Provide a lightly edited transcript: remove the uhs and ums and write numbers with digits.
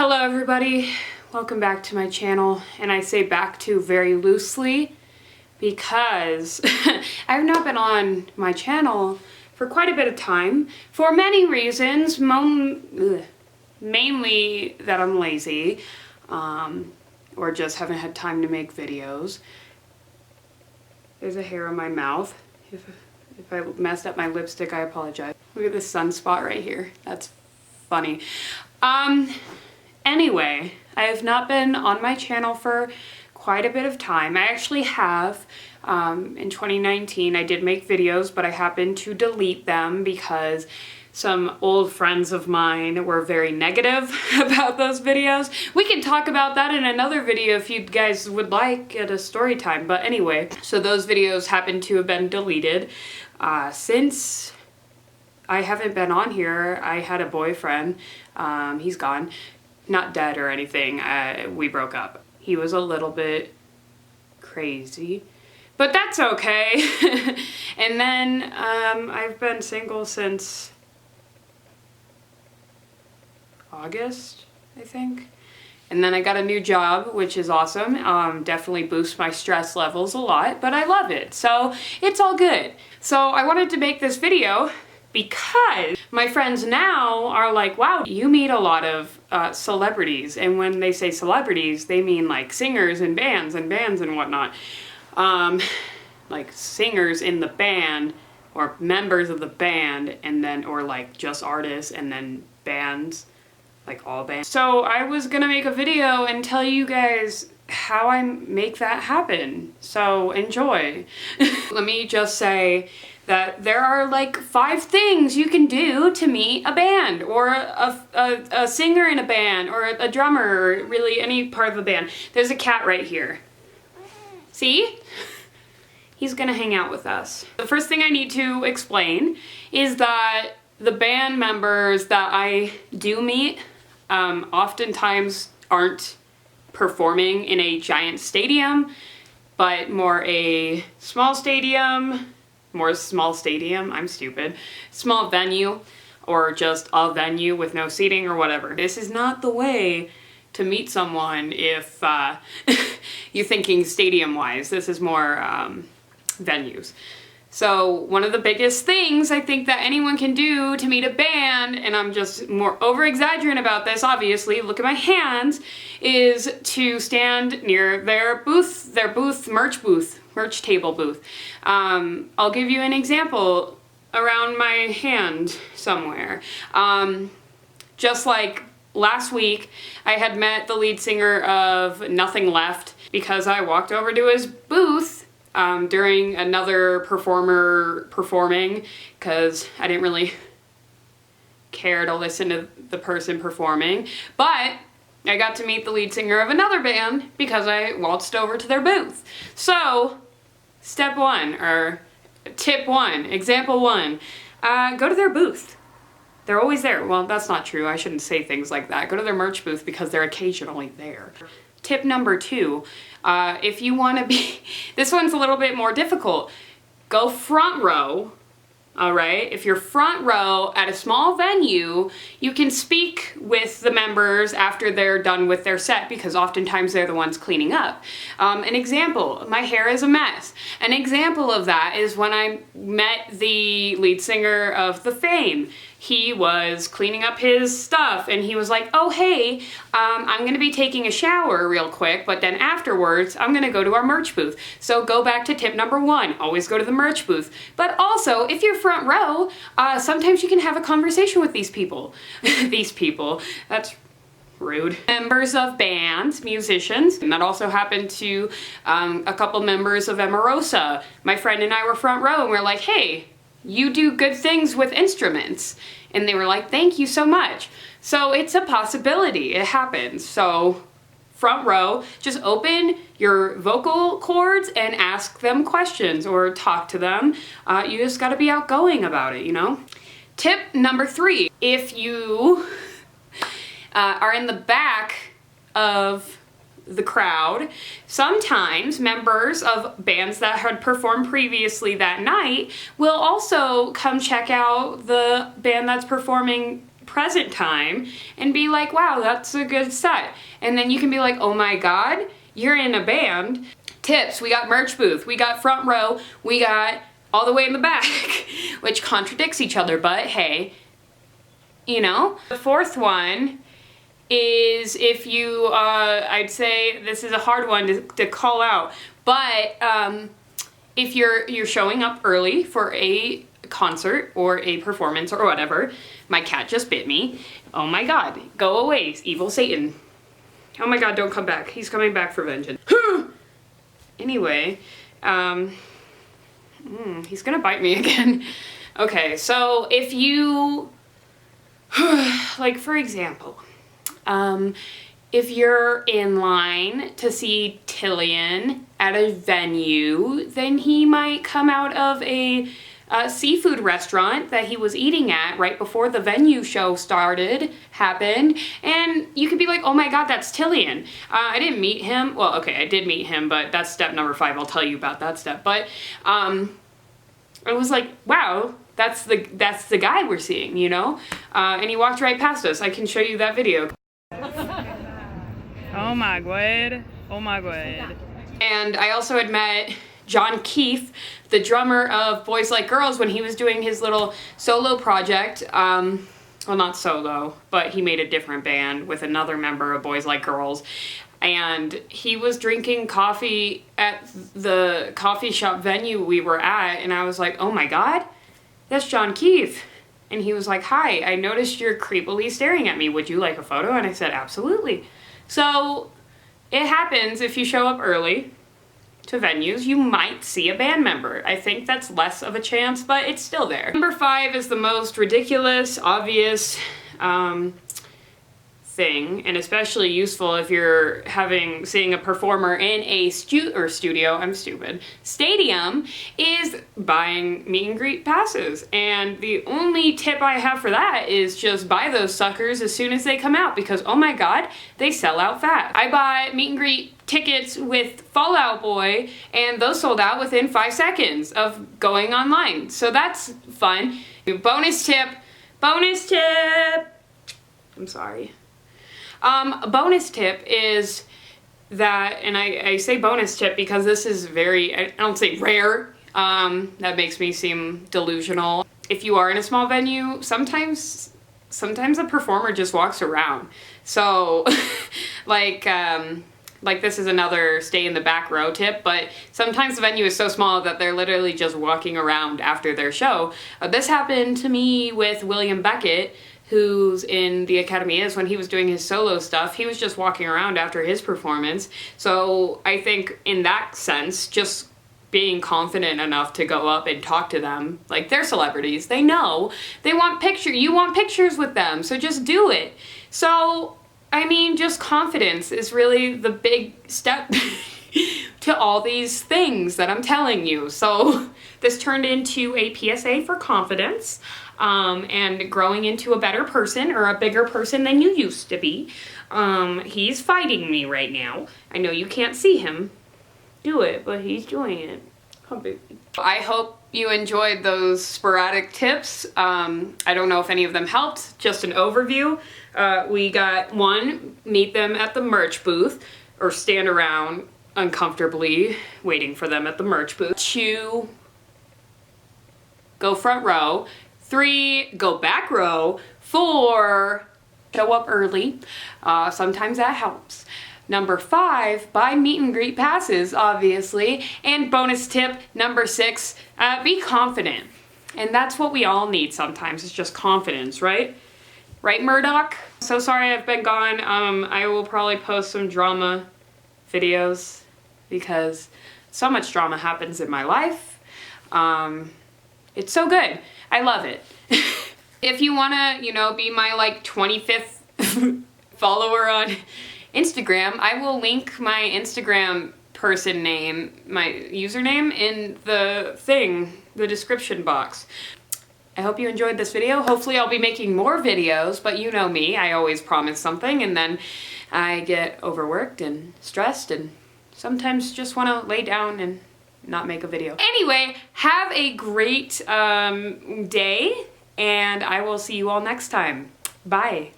Hello everybody, welcome back to my channel, and I say back to very loosely because I've not been on my channel for quite a bit of time for many reasons, mainly that I'm lazy or just haven't had time to make videos. There's a hair on my mouth. If I messed up my lipstick, I apologize. Look at this sunspot right here. That's funny. Anyway, I have not been on my channel for quite a bit of time. I actually have. In 2019, I did make videos, but I happened to delete them because some old friends of mine were very negative about those videos. We can talk about that in another video if you guys would like at a story time. But anyway, so those videos happen to have been deleted. Since I haven't been on here, I had a boyfriend. He's gone. Not dead or anything. We broke up. He was a little bit crazy, but that's okay. And then I've been single since August, I think. And then I got a new job, which is awesome. Definitely boosts my stress levels a lot, but I love it. So it's all good. So I wanted to make this video because my friends now are like, wow, you meet a lot of celebrities. And when they say celebrities, they mean like singers and bands and whatnot. Like singers in the band or members of the band, and then, or like just artists and then bands, like all bands. So I was gonna make a video and tell you guys how I make that happen. So enjoy. Let me just say that there are like 5 things you can do to meet a band, or a singer in a band, or a drummer, or really any part of a band. There's a cat right here. See? He's gonna hang out with us. The first thing I need to explain is that the band members that I do meet oftentimes aren't performing in a giant stadium, but more a small stadium, I'm stupid, small venue, or just a venue with no seating or whatever. This is not the way to meet someone if you're thinking stadium-wise. This is more venues. So one of the biggest things I think that anyone can do to meet a band, and I'm just more over-exaggerating about this, obviously, look at my hands, is to stand near their merch table booth. I'll give you an example around my hand somewhere. Just like last week, I had met the lead singer of Nothing Left because I walked over to his booth during another performer performing, because I didn't really care to listen to the person performing, but I got to meet the lead singer of another band because I waltzed over to their booth. So, step 1, or tip 1, example 1, go to their booth. They're always there. Well, that's not true. I shouldn't say things like that. Go to their merch booth because they're occasionally there. Tip number 2, if you want to be, this one's a little bit more difficult, go front row. All right, if you're front row at a small venue, you can speak with the members after they're done with their set, because oftentimes they're the ones cleaning up. An example, my hair is a mess. An example of that is when I met the lead singer of The Fame. He was cleaning up his stuff and he was like, oh hey, I'm gonna be taking a shower real quick, but then afterwards I'm gonna go to our merch booth. So go back to tip number 1, always go to the merch booth. But also, if you're front row, sometimes you can have a conversation with these people. These people, that's rude. Members of bands, musicians, and that also happened to a couple members of Emarosa. My friend and I were front row and we're like, hey, you do good things with instruments. And they were like, thank you so much. So it's a possibility, it happens. So front row, just open your vocal cords and ask them questions or talk to them. You just gotta be outgoing about it, you know? Tip number 3, if you are in the back of the crowd, sometimes members of bands that had performed previously that night will also come check out the band that's performing present time and be like, wow, that's a good set. And then you can be like, oh my God, you're in a band. Tips, we got merch booth, we got front row, we got all the way in the back, which contradicts each other, but hey, you know. The fourth one is if you, I'd say this is a hard one to call out, but if you're showing up early for a concert or a performance or whatever. My cat just bit me. Oh my God, go away, evil Satan. Oh my God, don't come back. He's coming back for vengeance. Anyway, he's gonna bite me again. Okay, so if you, like for example, if you're in line to see Tillian at a venue, then he might come out of a seafood restaurant that he was eating at right before the venue show happened, and you could be like, oh my God, that's Tillian. I didn't meet him. Well, okay, I did meet him, but that's step number 5. I'll tell you about that step. But I was like, wow, that's the guy we're seeing, you know? And he walked right past us. I can show you that video. Oh my God. Oh my God. And I also had met John Keefe, the drummer of Boys Like Girls, when he was doing his little solo project. Well, not solo, but he made a different band with another member of Boys Like Girls. And he was drinking coffee at the coffee shop venue we were at, and I was like, oh my God, that's John Keefe. And he was like, hi, I noticed you're creepily staring at me. Would you like a photo? And I said, absolutely. So it happens if you show up early to venues, you might see a band member. I think that's less of a chance, but it's still there. Number 5 is the most ridiculous, obvious thing, and especially useful if you're seeing a performer in a stadium, is buying meet and greet passes. And the only tip I have for that is just buy those suckers as soon as they come out, because oh my God, they sell out fast. I bought meet and greet tickets with Fall Out Boy, and those sold out within 5 seconds of going online. So that's fun. Bonus tip. I'm sorry. A bonus tip is that, and I say bonus tip because this is very, I don't say rare, that makes me seem delusional. If you are in a small venue, sometimes a performer just walks around. So, like this is another stay in the back row tip, but sometimes the venue is so small that they're literally just walking around after their show. This happened to me with William Beckett, who's in the Academias. When he was doing his solo stuff, he was just walking around after his performance. So I think in that sense, just being confident enough to go up and talk to them, like they're celebrities, they know, they want you want pictures with them, so just do it. So, I mean, just confidence is really the big step to all these things that I'm telling you. So this turned into a PSA for confidence. And growing into a better person or a bigger person than you used to be. He's fighting me right now. I know you can't see him do it, but he's doing it. I hope you enjoyed those sporadic tips. I don't know if any of them helped, just an overview. We got 1, meet them at the merch booth or stand around uncomfortably waiting for them at the merch booth. 2, go front row. 3, go back row. 4, show up early. Sometimes that helps. Number 5, buy meet and greet passes, obviously. And bonus tip, number 6, be confident. And that's what we all need sometimes, it's just confidence, right? Right, Murdoch? So sorry I've been gone. I will probably post some drama videos because so much drama happens in my life. It's so good. I love it. If you wanna, be my like 25th follower on Instagram, I will link my Instagram person name, my username, in the description box. I hope you enjoyed this video. Hopefully I'll be making more videos, but you know me, I always promise something and then I get overworked and stressed and sometimes just wanna lay down and not make a video. Anyway, have a great day, and I will see you all next time. Bye.